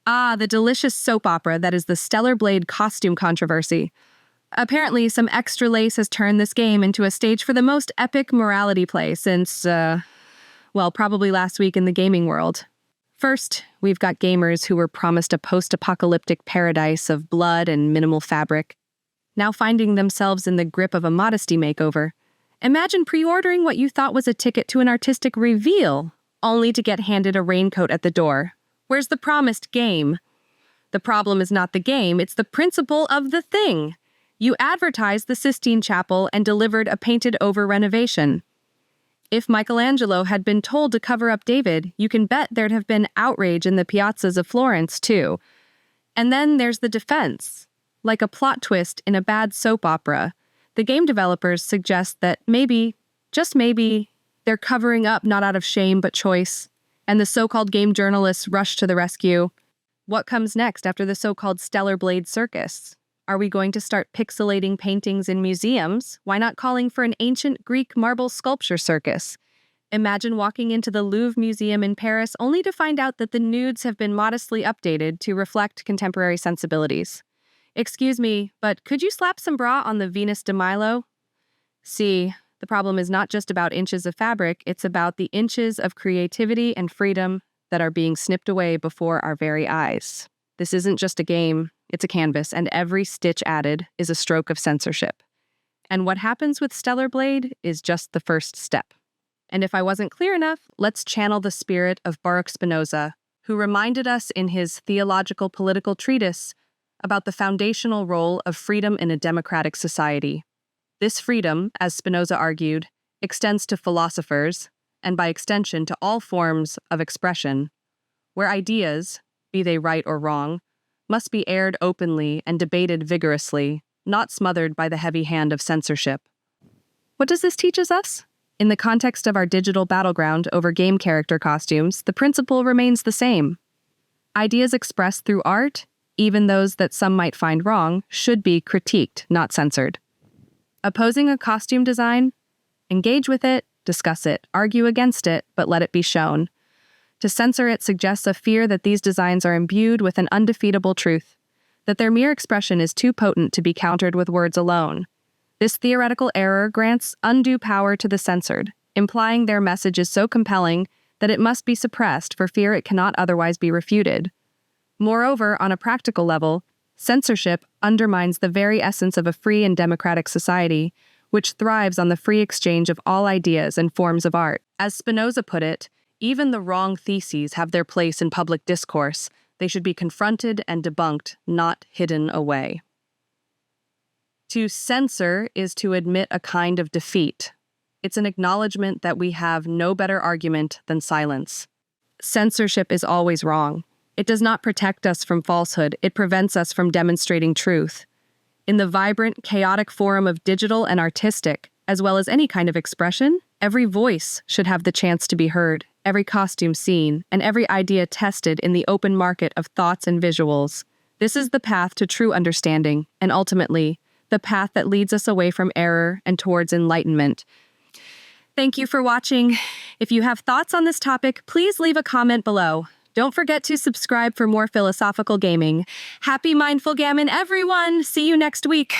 Ah, the delicious soap opera that is the Stellar Blade costume controversy. Apparently, some extra lace has turned this game into a stage for the most epic morality play since, probably last week in the gaming world. First, we've got gamers who were promised a post-apocalyptic paradise of blood and minimal fabric, now finding themselves in the grip of a modesty makeover. Imagine pre-ordering what you thought was a ticket to an artistic reveal, only to get handed a raincoat at the door. Where's the promised game? The problem is not the game, it's the principle of the thing. You advertised the Sistine Chapel and delivered a painted-over renovation. If Michelangelo had been told to cover up David, you can bet there'd have been outrage in the piazzas of Florence, too. And then there's the defense. Like a plot twist in a bad soap opera, the game developers suggest that maybe, just maybe, they're covering up not out of shame but choice, and the so-called game journalists rush to the rescue. What comes next after the so-called Stellar Blade circus? Are we going to start pixelating paintings in museums? Why not calling for an ancient Greek marble sculpture circus? Imagine walking into the Louvre Museum in Paris only to find out that the nudes have been modestly updated to reflect contemporary sensibilities. Excuse me, but could you slap some bra on the Venus de Milo? See, the problem is not just about inches of fabric, it's about the inches of creativity and freedom that are being snipped away before our very eyes. This isn't just a game, it's a canvas, and every stitch added is a stroke of censorship. And what happens with Stellar Blade is just the first step. And if I wasn't clear enough, let's channel the spirit of Baruch Spinoza, who reminded us in his Theologico-Political Treatise about the foundational role of freedom in a democratic society. This freedom, as Spinoza argued, extends to philosophers, and by extension to all forms of expression, where ideas, be they right or wrong, must be aired openly and debated vigorously, not smothered by the heavy hand of censorship. What does this teach us? In the context of our digital battleground over game character costumes, the principle remains the same. Ideas expressed through art, even those that some might find wrong, should be critiqued, not censored. Opposing a costume design? Engage with it, discuss it, argue against it, but let it be shown. To censor it suggests a fear that these designs are imbued with an undefeatable truth, that their mere expression is too potent to be countered with words alone. This theoretical error grants undue power to the censored, implying their message is so compelling that it must be suppressed for fear it cannot otherwise be refuted. Moreover, on a practical level, censorship undermines the very essence of a free and democratic society, which thrives on the free exchange of all ideas and forms of art. As Spinoza put it, even the wrong theses have their place in public discourse. They should be confronted and debunked, not hidden away. To censor is to admit a kind of defeat. It's an acknowledgement that we have no better argument than silence. Censorship is always wrong. It does not protect us from falsehood, it prevents us from demonstrating truth. In the vibrant, chaotic forum of digital and artistic, as well as any kind of expression, every voice should have the chance to be heard, every costume seen, and every idea tested in the open market of thoughts and visuals. This is the path to true understanding, and ultimately, the path that leads us away from error and towards enlightenment. Thank you for watching. If you have thoughts on this topic, please leave a comment below. Don't forget to subscribe for more philosophical gaming. Happy mindful gammon, everyone! See you next week.